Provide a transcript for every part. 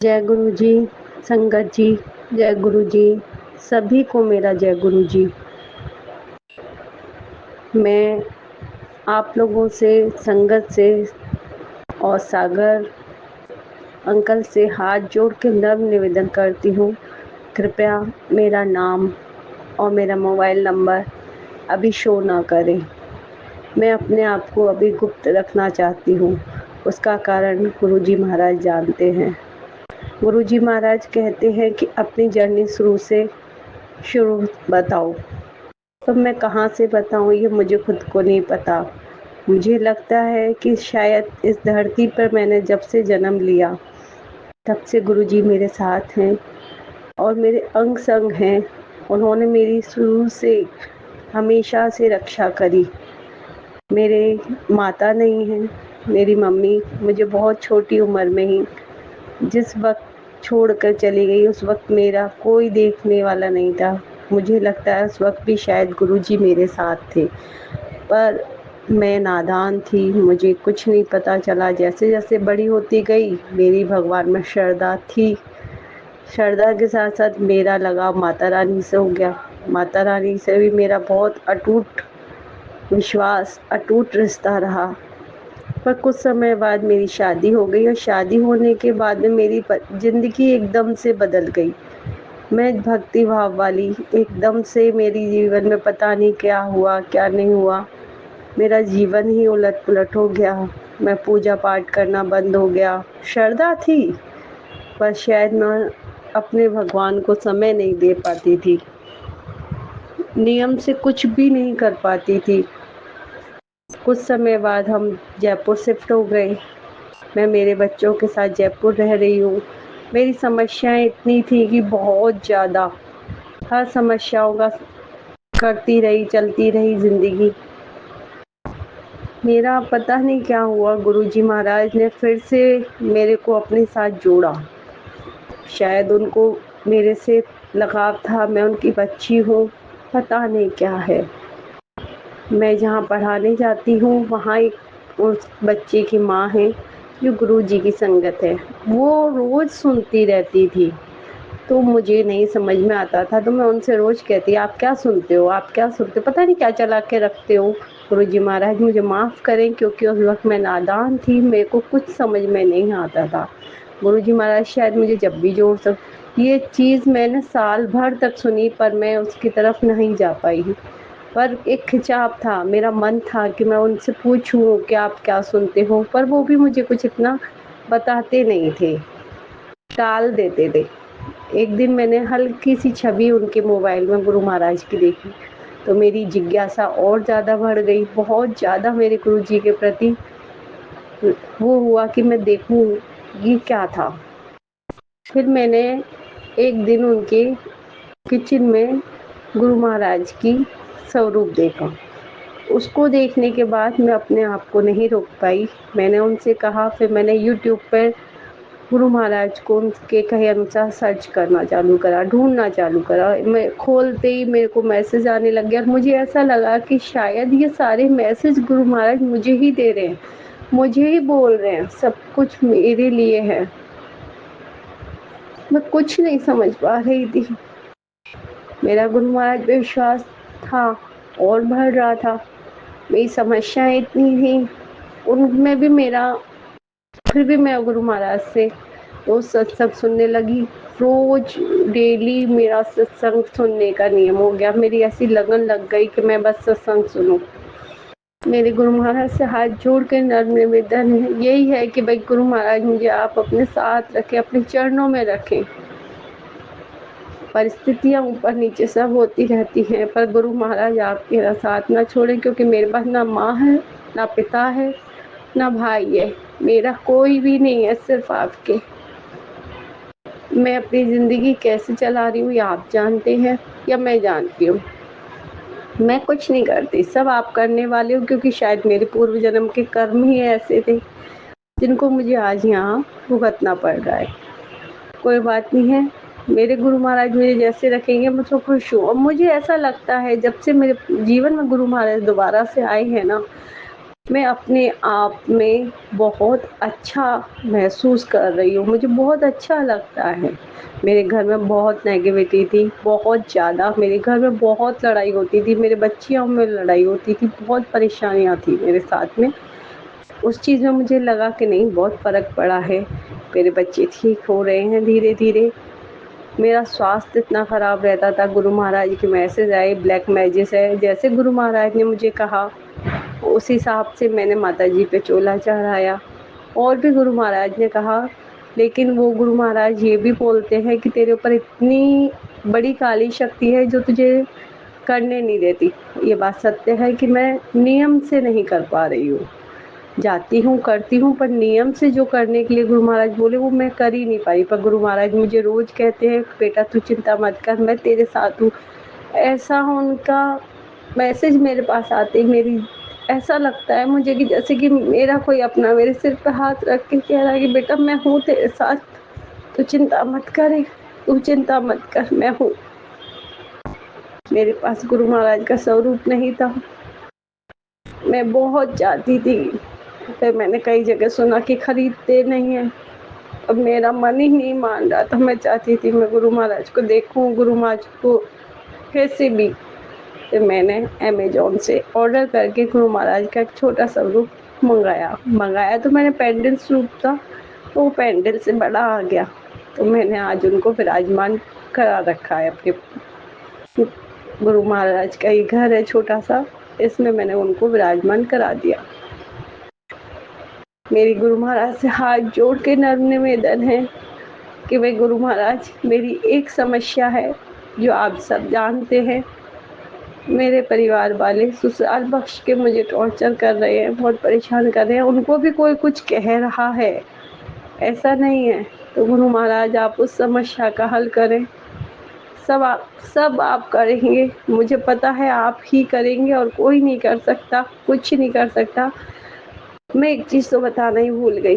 जय गुरु जी, संगत जी, जय गुरु जी, सभी को मेरा जय गुरु जी। मैं आप लोगों से, संगत से और सागर अंकल से हाथ जोड़ के नम्र निवेदन करती हूँ, कृपया मेरा नाम और मेरा मोबाइल नंबर अभी शो ना करें। मैं अपने आप को अभी गुप्त रखना चाहती हूँ। उसका कारण गुरुजी महाराज जानते हैं। गुरुजी महाराज कहते हैं कि अपनी जर्नी शुरू बताओ। तो मैं कहाँ से बताऊँ, ये मुझे खुद को नहीं पता। मुझे लगता है कि शायद इस धरती पर मैंने जब से जन्म लिया तब से गुरुजी मेरे साथ हैं और मेरे अंग संग हैं। उन्होंने मेरी शुरू से हमेशा से रक्षा करी। मेरे माता नहीं हैं, मेरी मम्मी मुझे बहुत छोटी उम्र में ही जिस वक्त छोड़कर चली गई, उस वक्त मेरा कोई देखने वाला नहीं था। मुझे लगता है उस वक्त भी शायद गुरुजी मेरे साथ थे, पर मैं नादान थी, मुझे कुछ नहीं पता चला। जैसे जैसे बड़ी होती गई, मेरी भगवान में श्रद्धा थी। श्रद्धा के साथ साथ मेरा लगाव माता रानी से हो गया। माता रानी से भी मेरा बहुत अटूट विश्वास, अटूट रिश्ता रहा। पर कुछ समय बाद मेरी शादी हो गई और शादी होने के बाद में मेरी ज़िंदगी एकदम से बदल गई। मैं भक्ति भाव वाली, एकदम से मेरी जीवन में पता नहीं क्या हुआ, क्या नहीं हुआ। मेरा जीवन ही उलट-पुलट हो गया। मैं पूजा पाठ करना बंद हो गया। श्रद्धा थी, पर शायद मैं अपने भगवान को समय नहीं दे पाती थी। नियम से कुछ भी नहीं कर पाती थी। कुछ समय बाद हम जयपुर शिफ्ट हो गए। मैं मेरे बच्चों के साथ जयपुर रह रही हूँ। मेरी समस्याएं इतनी थी कि बहुत ज़्यादा, हर समस्याओं का करती रही, चलती रही ज़िंदगी। मेरा पता नहीं क्या हुआ, गुरुजी महाराज ने फिर से मेरे को अपने साथ जोड़ा। शायद उनको मेरे से लगाव था, मैं उनकी बच्ची हूँ, पता नहीं क्या है। मैं जहाँ पढ़ाने जाती हूँ वहाँ एक उस बच्चे की माँ है जो गुरुजी की संगत है। वो रोज़ सुनती रहती थी, तो मुझे नहीं समझ में आता था, तो मैं उनसे रोज़ कहती, आप क्या सुनते हो, आप क्या सुनते हो, पता नहीं क्या चला के रखते हो। गुरुजी महाराज मुझे माफ़ करें, क्योंकि उस वक्त मैं नादान थी, मेरे को कुछ समझ में नहीं आता था। गुरुजी महाराज शायद मुझे जब भी जोड़ ये चीज़ मैंने साल भर तक सुनी, पर मैं उसकी तरफ नहीं जा पाई। पर एक खिंचाव था, मेरा मन था कि मैं उनसे पूछूं कि आप क्या सुनते हो, पर वो भी मुझे कुछ इतना बताते नहीं थे, टाल देते थे। एक दिन मैंने हल्की सी छवि उनके मोबाइल में गुरु महाराज की देखी, तो मेरी जिज्ञासा और ज़्यादा बढ़ गई। बहुत ज़्यादा मेरे गुरु जी के प्रति वो हुआ कि मैं देखूं ये क्या था। फिर मैंने एक दिन उनके किचन में गुरु महाराज की स्वरूप देखा। उसको देखने के बाद मैं अपने आप को नहीं रोक पाई। मैंने उनसे कहा, फिर मैंने यूट्यूब पर गुरु महाराज को उनके कहे अनुसार सर्च करना चालू करा, ढूंढना चालू करा। मैं खोलते ही मेरे को मैसेज आने लग गया और मुझे ऐसा लगा कि शायद ये सारे मैसेज गुरु महाराज मुझे ही दे रहे हैं, मुझे ही बोल रहे हैं, सब कुछ मेरे लिए है। मैं कुछ नहीं समझ पा रही थी। मेरा गुरु महाराज पे विश्वास था और बढ़ रहा था। मेरी समस्याएं इतनी थी, उनमें भी मेरा, फिर भी मैं गुरु महाराज से रोज सत्संग सुनने लगी। रोज डेली मेरा सत्संग सुनने का नियम हो गया। मेरी ऐसी लगन लग गई कि मैं बस सत्संग सुनूं। मेरे गुरु महाराज से हाथ जोड़ कर नम्र निवेदन यही है कि भाई गुरु महाराज मुझे आप अपने साथ रखें, अपने चरणों में रखें। परिस्थितियाँ ऊपर नीचे सब होती रहती हैं, पर गुरु महाराज आप मेरा साथ ना छोड़ें, क्योंकि मेरे पास ना माँ है, ना पिता है, ना भाई है, मेरा कोई भी नहीं है, सिर्फ आपके। मैं अपनी ज़िंदगी कैसे चला रही हूँ ये आप जानते हैं या मैं जानती हूँ। मैं कुछ नहीं करती, सब आप करने वाले हो, क्योंकि शायद मेरे पूर्व जन्म के कर्म ही ऐसे थे जिनको मुझे आज यहाँ भुगतना पड़ रहा है। कोई बात नहीं है, मेरे गुरु महाराज मुझे जैसे रखेंगे मैं तो खुश हूँ। और मुझे ऐसा लगता है जब से मेरे जीवन में गुरु महाराज दोबारा से आए हैं ना, मैं अपने आप में बहुत अच्छा महसूस कर रही हूँ, मुझे बहुत अच्छा लगता है। मेरे घर में बहुत नेगेटिविटी थी, बहुत ज़्यादा। मेरे घर में बहुत लड़ाई होती थी, मेरे बच्चियों में लड़ाई होती थी, बहुत परेशानियाँ थी मेरे साथ में। उस चीज़ में मुझे लगा कि नहीं, बहुत फ़र्क पड़ा है, मेरे बच्चे ठीक हो रहे हैं धीरे-धीरे। मेरा स्वास्थ्य इतना ख़राब रहता था, गुरु महाराज के मैसेज आए, ब्लैक मैजिक है, जैसे गुरु महाराज ने मुझे कहा उस हिसाब से मैंने माताजी पे चोला चढ़ाया। और भी गुरु महाराज ने कहा, लेकिन वो गुरु महाराज ये भी बोलते हैं कि तेरे ऊपर इतनी बड़ी काली शक्ति है जो तुझे करने नहीं देती। ये बात सत्य है कि मैं नियम से नहीं कर पा रही हूँ, जाती हूँ करती हूँ, पर नियम से जो करने के लिए गुरु महाराज बोले वो मैं कर ही नहीं पाई। पर गुरु महाराज मुझे रोज कहते हैं, बेटा तू चिंता मत कर, मैं तेरे साथ हूँ। ऐसा उनका मैसेज मेरे पास आते ही मेरी ऐसा लगता है मुझे कि जैसे कि मेरा कोई अपना मेरे सिर पे हाथ रख के कह रहा है कि बेटा मैं हूँ तेरे साथ, तू चिंता मत करे, तू चिंता मत कर, मैं हूँ। मेरे पास गुरु महाराज का स्वरूप नहीं था। मैं बहुत चाहती थी, फिर मैंने कई जगह सुना कि खरीदते नहीं है। अब मेरा मन ही नहीं मान रहा था, मैं चाहती थी मैं गुरु महाराज को देखूं, गुरु महाराज को कैसे भी। फिर मैंने अमेज़न से ऑर्डर करके गुरु महाराज का एक छोटा सा रूप मंगाया तो मैंने पेंडल रूप था, तो वो पेंडल से बड़ा आ गया। तो मैंने आज उनको विराजमान करा रखा है अपने गुरु महाराज का ही घर है छोटा सा, इसमें मैंने उनको विराजमान करा दिया। मेरी गुरु महाराज से हाथ जोड़ के नर्म निवेदन है कि वे गुरु महाराज, मेरी एक समस्या है जो आप सब जानते हैं। मेरे परिवार वाले ससुराल बख्श के मुझे टॉर्चर कर रहे हैं, बहुत परेशान कर रहे हैं, उनको भी कोई कुछ कह रहा है, ऐसा नहीं है। तो गुरु महाराज आप उस समस्या का हल करें। सब आप करेंगे, मुझे पता है आप ही करेंगे और कोई नहीं कर सकता, कुछ नहीं कर सकता। मैं एक चीज़ तो बताना ही भूल गई।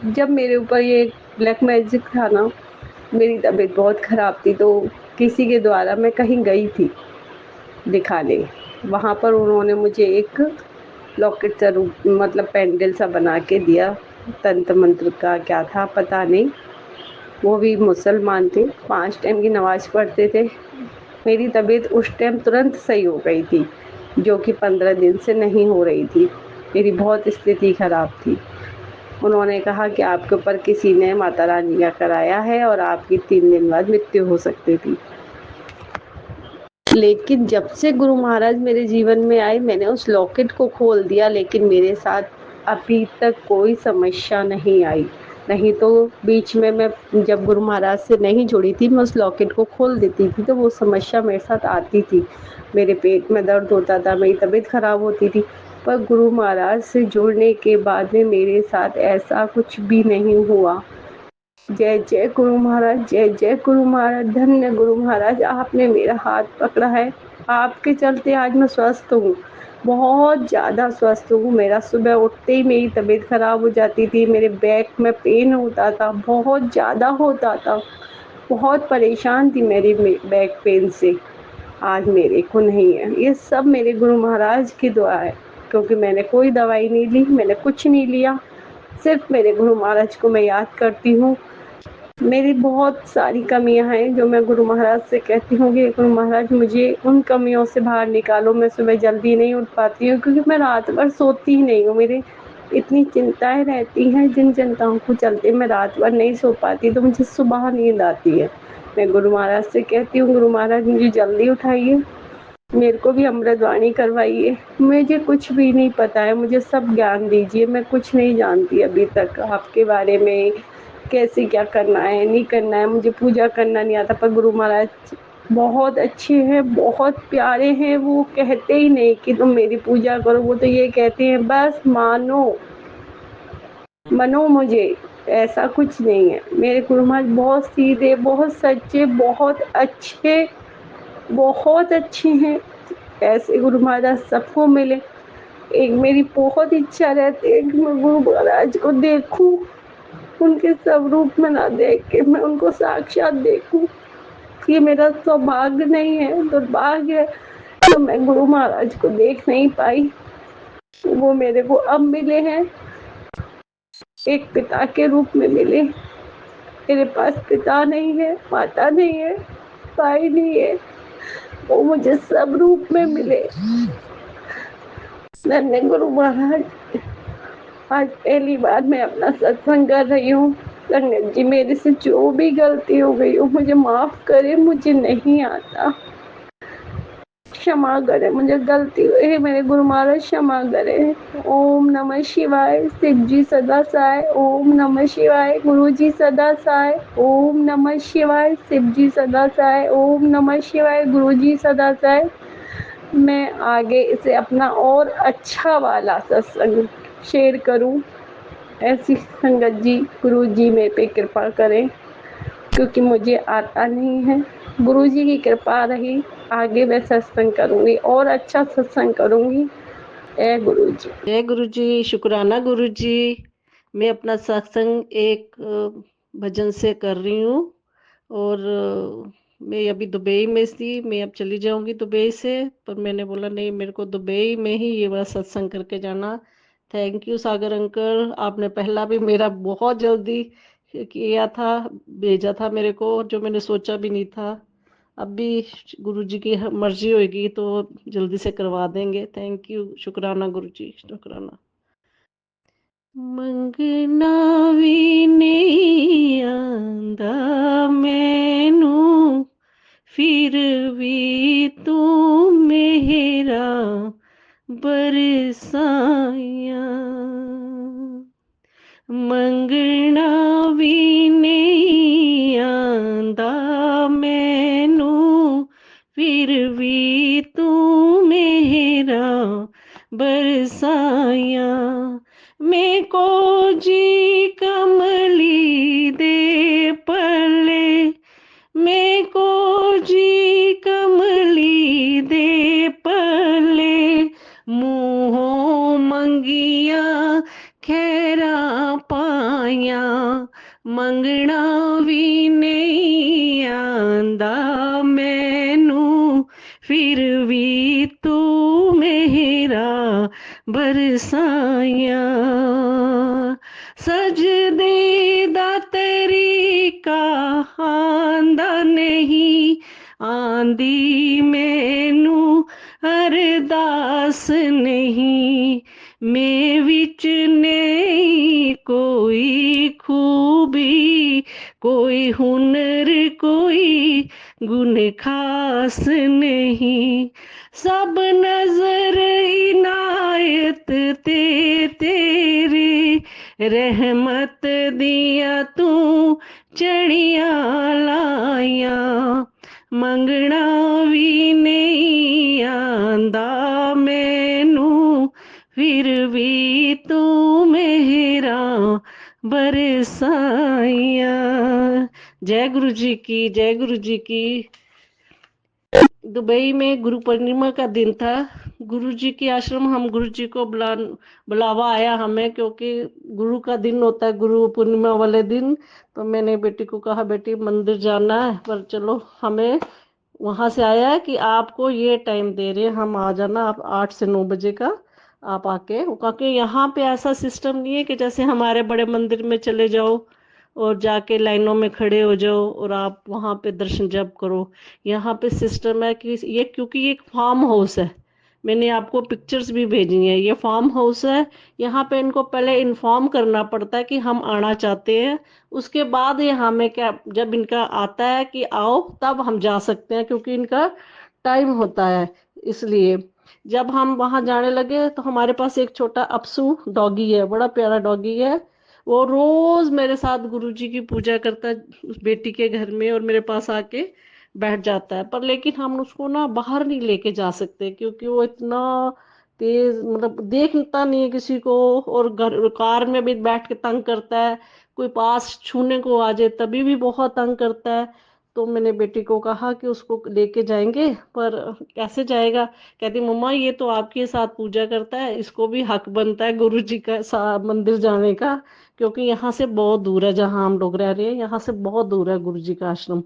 जब मेरे ऊपर ये ब्लैक मैजिक था ना, मेरी तबीयत बहुत ख़राब थी, तो किसी के द्वारा मैं कहीं गई थी दिखाने। वहाँ पर उन्होंने मुझे एक लॉकेट सा रूप मतलब पेंडल सा बना के दिया। तंत्र मंत्र का क्या था पता नहीं। वो भी मुसलमान थे, 5 टाइम की नमाज़ पढ़ते थे। मेरी तबीयत उस टाइम तुरंत सही हो गई थी, जो कि 15 दिन से नहीं हो रही थी। मेरी बहुत स्थिति ख़राब थी। उन्होंने कहा कि आपके ऊपर किसी ने माता रानी का कराया है और आपकी 3 दिन बाद मृत्यु हो सकती थी। लेकिन जब से गुरु महाराज मेरे जीवन में आए, मैंने उस लॉकेट को खोल दिया, लेकिन मेरे साथ अभी तक कोई समस्या नहीं आई। नहीं तो बीच में मैं जब गुरु महाराज से नहीं जुड़ी थी, मैं उस लॉकेट को खोल देती थी तो वो समस्या मेरे साथ आती थी। मेरे पेट में दर्द होता था, मेरी तबीयत खराब होती थी। पर गुरु महाराज से जुड़ने के बाद में मेरे साथ ऐसा कुछ भी नहीं हुआ। जय जय गुरु महाराज, जय जय गुरु महाराज, धन्य गुरु महाराज, आपने मेरा हाथ पकड़ा है। आपके चलते आज मैं स्वस्थ हूँ, बहुत ज़्यादा स्वस्थ हूँ। मेरा सुबह उठते ही मेरी तबीयत खराब हो जाती थी, मेरे बैक में पेन होता था, बहुत ज़्यादा होता था, बहुत परेशान थी मेरी बैक पेन से। आज मेरे को नहीं है। ये सब मेरे गुरु महाराज की दुआ है, क्योंकि मैंने कोई दवाई नहीं ली, मैंने कुछ नहीं लिया, सिर्फ मेरे गुरु महाराज को मैं याद करती हूँ। मेरी बहुत सारी कमियां हैं जो मैं गुरु महाराज से कहती हूँ कि गुरु महाराज मुझे उन कमियों से बाहर निकालो। मैं सुबह जल्दी नहीं उठ पाती हूँ क्योंकि मैं रात भर सोती ही नहीं हूँ। मेरे इतनी चिंताएं रहती हैं, जिन चिंताओं को चलते मैं रात भर नहीं सो पाती, तो मुझे सुबह नींद आती है। मैं गुरु महाराज से कहती हूँ, गुरु महाराज मुझे जल्दी उठाइए, मेरे को भी अमृतवाणी करवाइए। मुझे कुछ भी नहीं पता है, मुझे सब ज्ञान दीजिए। मैं कुछ नहीं जानती अभी तक आपके बारे में, कैसे क्या करना है नहीं करना है। मुझे पूजा करना नहीं आता, पर गुरु महाराज बहुत अच्छे हैं, बहुत प्यारे हैं। वो कहते ही नहीं कि तुम मेरी पूजा करो, वो तो ये कहते हैं बस मनो मुझे। ऐसा कुछ नहीं है। मेरे गुरु महाराज बहुत सीधे, बहुत सच्चे, बहुत अच्छे हैं। ऐसे गुरु महाराज सबको मिले। एक मेरी बहुत इच्छा रहती है कि मैं गुरु महाराज को देखूं, उनके स्वरूप में ना देख के मैं उनको साक्षात देखूं। ये मेरा सौभाग्य नहीं है, दुर्भाग्य है, तो मैं गुरु महाराज को देख नहीं पाई। वो मेरे को अब मिले हैं, एक पिता के रूप में मिले। मेरे पास पिता नहीं है, माता नहीं है, भाई नहीं है, वो मुझे सब रूप में मिले। धन्य गुरु महाराज, आज पहली बार मैं अपना सत्संग कर रही हूँ। संगत जी, मेरे से जो भी गलती हो गई हो मुझे माफ करे, मुझे नहीं आता, क्षमा करे, मुझे गलती हुई है, मेरे गुरु महाराज क्षमा करे। ओम नमः शिवाय, शिव जी सदा सहाय। ओम नमः शिवाय, गुरु जी सदा सहाय। ओम नमः शिवाय, शिव जी सदा सहाय। ओम नमः शिवाय, गुरु जी सदा सहाय। मैं आगे इसे अपना और अच्छा वाला सत्संग शेयर करूं, ऐसी संगत जी गुरु जी मेरे पे कृपा करें, क्योंकि मुझे आता नहीं है। गुरु जी की कृपा रही, आगे मैं सत्संग करूंगी और अच्छा सत्संग करूंगी। जय गुरु जी। जय गुरु जी, शुक्राना गुरु जी। मैं अपना सत्संग एक भजन से कर रही हूँ। और मैं अभी दुबई में थी, मैं अब चली जाऊंगी दुबई से, पर मैंने बोला नहीं, मेरे को दुबई में ही ये वाला सत्संग करके जाना। थैंक यू सागर अंकल, आपने पहला भी मेरा बहुत जल्दी किया था, भेजा था मेरे को, जो मैंने सोचा भी नहीं था। अब भी गुरु जी की मर्जी होगी तो जल्दी से करवा देंगे। थैंक यू, शुक्राना गुरु जी, शुक्राना। मंगना भी नहीं आंदा मैनू, फिर भी तू मेरा बरसाया। मंगना भी नहीं आंदा मैनू, फिर भी तू मेरा बरसाया। मैं को जी कमली दे पले, मैं को जी कमली दे पले, मुँहों मंगिया खैरा पाया। मंगना भी नहीं आंदा मैनू, फिर भी तू मेरा बरसाया। सजदे दा तरीका आंदा नहीं, आंदी मैनू अरदास नहीं। मैं विच नहीं कोई खूबी, कोई हुनर कोई गुण खास नहीं। सब नजर इनायत ते तेरी, रहमत दिया तू चढ़िया लाया। मंगना भी नहीं आंदा मैनू, फिर भी तू मेरा बरसाया। जय गुरु जी की, जय गुरु जी की। दुबई में गुरु पूर्णिमा का दिन था। गुरु जी के आश्रम हम गुरु जी को बुलावा आया हमें, क्योंकि गुरु का दिन होता है गुरु पूर्णिमा वाले दिन। तो मैंने बेटी को कहा बेटी मंदिर जाना है, पर चलो हमें वहां से आया है कि आपको ये टाइम दे रहे हैं, हम आ जाना, आप 8 से 9 बजे का आप आके। वो कहा कि यहाँ पे ऐसा सिस्टम नहीं है कि जैसे हमारे बड़े मंदिर में चले जाओ और जाके लाइनों में खड़े हो जाओ और आप वहाँ पे दर्शन जप करो। यहाँ पे सिस्टम है कि ये, क्योंकि ये एक फार्म हाउस है, मैंने आपको पिक्चर्स भी भेजी हैं, ये फार्म हाउस है। यहाँ पे इनको पहले इन्फॉर्म करना पड़ता है कि हम आना चाहते हैं, उसके बाद ये हमें क्या, जब इनका आता है कि आओ तब हम जा सकते हैं, क्योंकि इनका टाइम होता है। इसलिए जब हम वहां जाने लगे तो हमारे पास एक छोटा अपसू डॉगी है, बड़ा प्यारा डॉगी है। वो रोज मेरे साथ गुरुजी की पूजा करता है उस बेटी के घर में, और मेरे पास आके बैठ जाता है। पर लेकिन हम उसको ना बाहर नहीं लेके जा सकते, क्योंकि वो इतना तेज, मतलब देखता नहीं है किसी को, और घर कार में भी बैठ के तंग करता है, कोई पास छूने को आ जाए तभी भी बहुत तंग करता है। तो मैंने बेटी को कहा कि उसको लेके जाएंगे, पर कैसे जाएगा। कहती मम्मा ये तो आपके साथ पूजा करता है, इसको भी हक बनता है गुरु जी का मंदिर जाने का, क्योंकि यहाँ से बहुत दूर है, जहाँ हम लोग रह रहे हैं यहाँ से बहुत दूर है गुरु जी का आश्रम।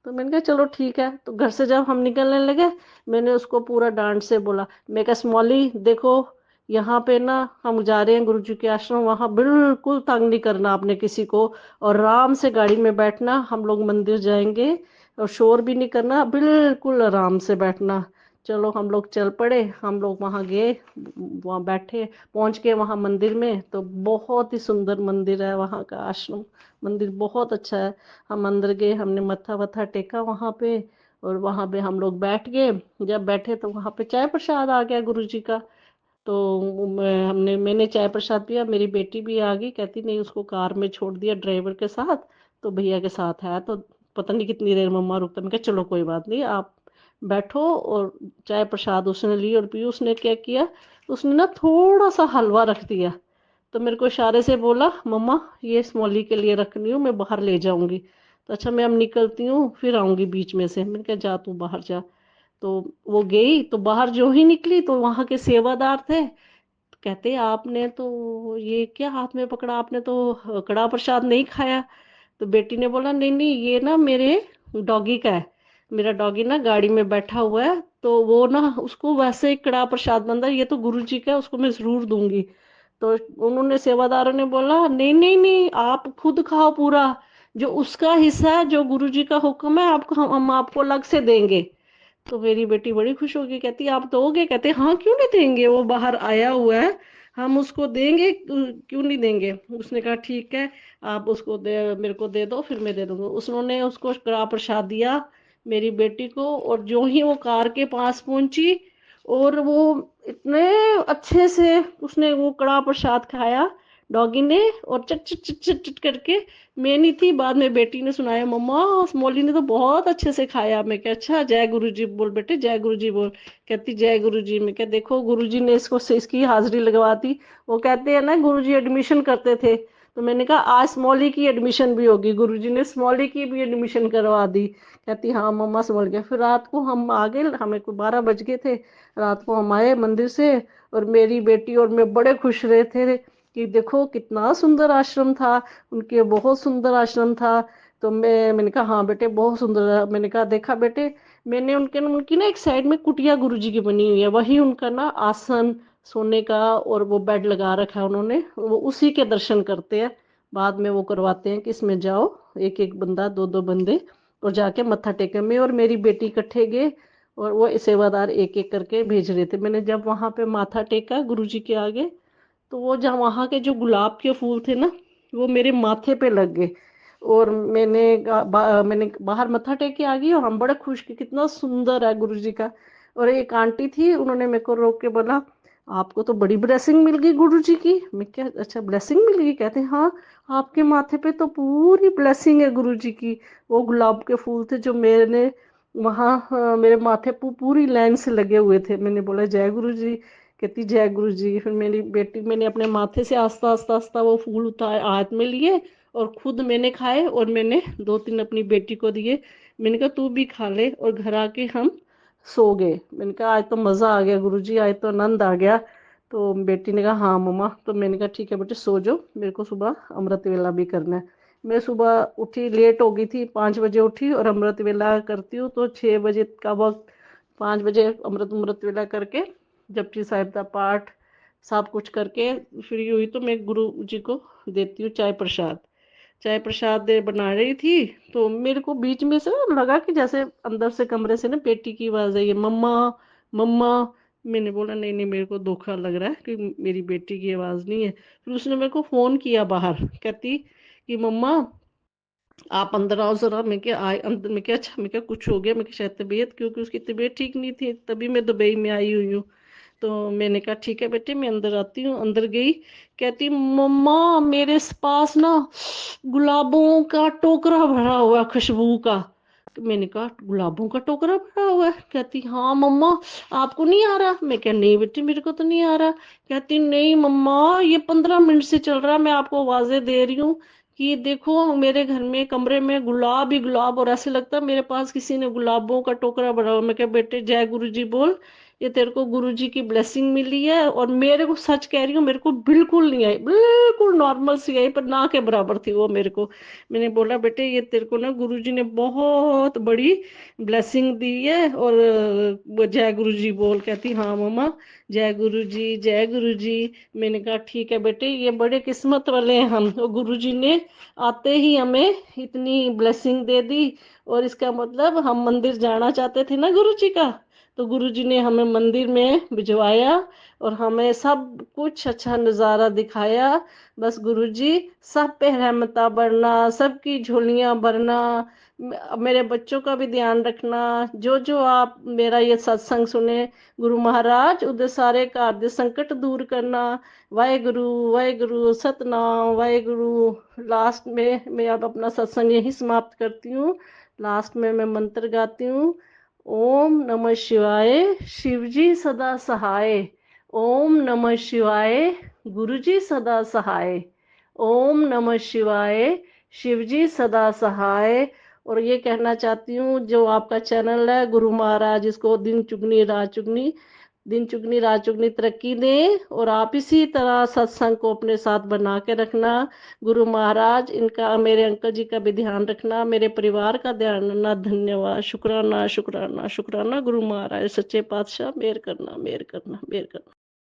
तो मैंने कहा चलो ठीक है। तो घर से जब हम निकलने लगे, मैंने उसको पूरा डांट से बोला, मैं कहा स्मॉली देखो, यहाँ पे ना हम जा रहे हैं गुरु जी के आश्रम, वहां बिल्कुल तंग नहीं करना आपने किसी को, और आराम से गाड़ी में बैठना, हम लोग मंदिर जाएंगे, और शोर भी नहीं करना, बिल्कुल आराम से बैठना। चलो हम लोग चल पड़े, हम लोग वहां गए, वहां बैठे, पहुंच गए वहां मंदिर में, तो बहुत ही सुंदर मंदिर है वहां का आश्रम, मंदिर बहुत अच्छा है। हम अंदर गए, हमने मत्था वत्था टेका वहां पे, और वहां पे हम लोग बैठ गए। जब बैठे तो वहां पे चाय प्रसाद आ गया गुरु जी का। तो मैंने चाय प्रसाद पिया, मेरी बेटी भी आ गई, कहती नहीं उसको कार में छोड़ दिया ड्राइवर के साथ, तो भैया के साथ है, तो पता नहीं कितनी देर मम्मा रुकता। मैं कहा चलो कोई बात नहीं, आप बैठो। और चाय प्रसाद उसने ली, और पीयूष ने क्या किया, उसने ना थोड़ा सा हलवा रख दिया, तो मेरे को इशारे से बोला मम्मा ये स्मॉली के लिए रखनी हूँ, मैं बाहर ले जाऊंगी। तो अच्छा मैं अब निकलती हूँ, फिर आऊंगी बीच में से। मैंने कहा जा तू बाहर जा। तो वो गई, तो बाहर जो ही निकली तो वहां के सेवादार थे, कहते आपने तो ये क्या हाथ में पकड़ा, आपने तो कड़ा प्रसाद नहीं खाया। तो बेटी ने बोला नहीं नहीं ये ना मेरे डॉगी का है, मेरा डॉगी ना गाड़ी में बैठा हुआ है, तो वो ना उसको वैसे ही कड़ा प्रसाद बंदा है, ये तो गुरु जी का है, उसको मैं जरूर दूंगी। तो उन्होंने सेवादारों ने बोला नहीं नहीं नहीं आप खुद खाओ पूरा, जो उसका हिस्सा है, जो गुरु जी का हुक्म है आपको, हम आपको अलग से देंगे। तो मेरी बेटी बड़ी खुश होगी, कहती आप दोगे, कहते हाँ क्यों नहीं देंगे, वो बाहर आया हुआ है, हम उसको देंगे, क्यों नहीं देंगे। उसने कहा ठीक है, आप उसको दे, मेरे को दे दो, फिर मैं दे दूंगा। उसने उसको कड़ा प्रसाद दिया मेरी बेटी को, और जो ही वो कार के पास पहुंची, और वो इतने अच्छे से उसने वो कड़ा प्रसाद खाया डॉगी ने, और चट चट चट चट चट करके। मैं नहीं थी, बाद में बेटी ने सुनाया मम्मा मौली ने तो बहुत अच्छे से खाया। मैं क्या अच्छा, जय गुरु जी बोल बेटे, जय गुरु जी बोल। कहती जय गुरु जी। मैं क्या देखो गुरु जी ने इसकी हाजिरी लगवा दी। वो कहते हैं ना गुरु जी एडमिशन करते थे, तो मैंने कहा आज स्मॉली की एडमिशन भी होगी, गुरु जी ने स्मॉली की भी एडमिशन करवा दी। कहती हाँ मम्मा समझ गया। फिर रात को हम आ गए, हमें को 12 बज गए थे, रात को हम आए मंदिर से, और मेरी बेटी और मैं बड़े खुश रहे थे कि देखो कितना सुंदर आश्रम था, उनके बहुत सुंदर आश्रम था। तो मैंने कहा हाँ बेटे बहुत सुंदर है। मैंने कहा देखा बेटे, मैंने उनकी ना एक साइड में कुटिया गुरु जी की बनी हुई है, वही उनका ना आसन सोने का, और वो बेड लगा रखा है उन्होंने, वो उसी के दर्शन करते हैं। बाद में वो करवाते हैं कि इसमें जाओ एक एक बंदा, दो दो बंदे, और जाके मत्था टेके। मैं और मेरी बेटी इकट्ठे गए, और वो सेवादार एक एक करके भेज रहे थे। मैंने जब वहां पे माथा टेका गुरु जी के आगे, तो वो जहाँ वहां के जो गुलाब के फूल थे ना, वो मेरे माथे पे लग गए। और मैंने बाहर मत्था टेक के आ गई, और हम बड़े खुश कि कितना सुंदर है गुरु जी का। और एक आंटी थी, उन्होंने मेरे को रोक के बोला आपको तो बड़ी ब्लेसिंग मिल गई गुरु जी की। मैं क्या अच्छा ब्लेसिंग मिल गई, कहते हाँ आपके माथे पे तो पूरी ब्लेसिंग है गुरु जी की। वो गुलाब के फूल थे जो मैंने वहां मेरे माथे पे पूरी लाइन से लगे हुए थे। मैंने बोला जय गुरु जी। कहती जय गुरु जी। फिर मेरी बेटी, मैंने अपने माथे से आस्ता आस्ता आस्ता वो फूल उतार हाथ में लिए, और खुद मैंने खाए, और मैंने दो तीन अपनी बेटी को दिए। मैंने कहा तू भी खा ले, और घर आके हम सो गए। मैंने कहा आज तो मज़ा आ गया गुरु जी, आज तो आनंद आ गया। तो बेटी ने कहा हाँ मम्मा। तो मैंने कहा ठीक है बेटे सो जाओ, मेरे को सुबह अमृत वेला भी करना है। मैं सुबह उठी, लेट हो गई थी, 5 बजे उठी, और अमृत वेला करती हूँ तो 6 बजे का वक्त, 5 बजे अमृत अमृत वेला करके जपजी साहिब का पाठ सब कुछ करके फ्री हुई, तो मैं गुरु जी को देती हूँ चाय प्रसाद। चाय प्रसाद बना रही थी, तो मेरे को बीच में से ना लगा कि जैसे अंदर से कमरे से ना बेटी की आवाज आई है, मम्मा मम्मा। मैंने बोला नहीं नहीं मेरे को धोखा लग रहा है कि मेरी बेटी की आवाज नहीं है। फिर उसने मेरे को फोन किया बाहर, कहती कि मम्मा आप अंदर आओ जरा। मैं क्या आए अंदर, मैं क्या अच्छा, मैं क्या कुछ हो गया, मैं क्या शायद तबीयत, क्योंकि उसकी तबीयत ठीक नहीं थी, तभी मैं दुबई में आई हुई हूँ। तो मैंने कहा ठीक है बेटे मैं अंदर आती हूँ। अंदर गई, कहती मम्मा मेरे पास ना गुलाबों का टोकरा भरा हुआ है, खुशबू का। तो मैंने कहा गुलाबों का टोकरा भरा हुआ है, कहती हाँ मम्मा आपको नहीं आ रहा। मैं क्या नहीं बेटी मेरे को तो नहीं आ रहा। कहती नहीं मम्मा ये 15 मिनट से चल रहा है, मैं आपको आवाजें दे रही हूँ कि देखो मेरे घर में कमरे में गुलाब ही गुलाब, और ऐसे लगता है मेरे पास किसी ने गुलाबों का टोकरा भरा हुआ। मैं क्या बेटे जय गुरु जी बोल। ये तेरे को गुरुजी की ब्लेसिंग मिली है। और मेरे को सच कह रही हूँ, मेरे को बिल्कुल नहीं आई, बिल्कुल नॉर्मल सी आई, पर ना के बराबर थी वो मेरे को। मैंने बोला बेटे ये तेरे को ना गुरुजी ने बहुत बड़ी ब्लेसिंग दी है। और वो जय गुरुजी बोल, कहती हाँ मम्मा जय गुरुजी जय गुरुजी। मैंने कहा ठीक है बेटे, ये बड़े किस्मत वाले हैं हम, तो गुरुजी ने आते ही हमें इतनी ब्लेसिंग दे दी। और इसका मतलब हम मंदिर जाना चाहते थे ना गुरुजी का, तो गुरुजी ने हमें मंदिर में भिजवाया और हमें सब कुछ अच्छा नज़ारा दिखाया। बस गुरुजी सब पे रहमता भरना, सबकी झोलियां भरना, मेरे बच्चों का भी ध्यान रखना। जो जो आप मेरा ये सत्संग सुने गुरु महाराज, उधर सारे घर दे संकट दूर करना। वाहेगुरु वाहेगुरु सतनाम वाहेगुरु। लास्ट में मैं अब अपना सत्संग यही समाप्त करती हूँ। लास्ट में मैं मंत्र गाती हूँ। ओम नमः शिवाय, शिवजी सदा सहाय। ओम नमः शिवाय, गुरुजी सदा सहाय। ओम नमः शिवाय, शिवजी सदा सहाय। और ये कहना चाहती हूँ, जो आपका चैनल है गुरु महाराज, इसको दिन चुगनी रात चुगनी, दिन चुगनी रात चुगनी तरक्की दें। और आप इसी तरह सत्संग को अपने साथ बना के रखना। गुरु महाराज इनका, मेरे अंकल जी का भी ध्यान रखना, मेरे परिवार का ध्यान रखना। धन्यवाद, शुक्राना शुक्राना शुक्राना। गुरु महाराज सच्चे पातशाह मेहर करना मेहर करना मेहर करना।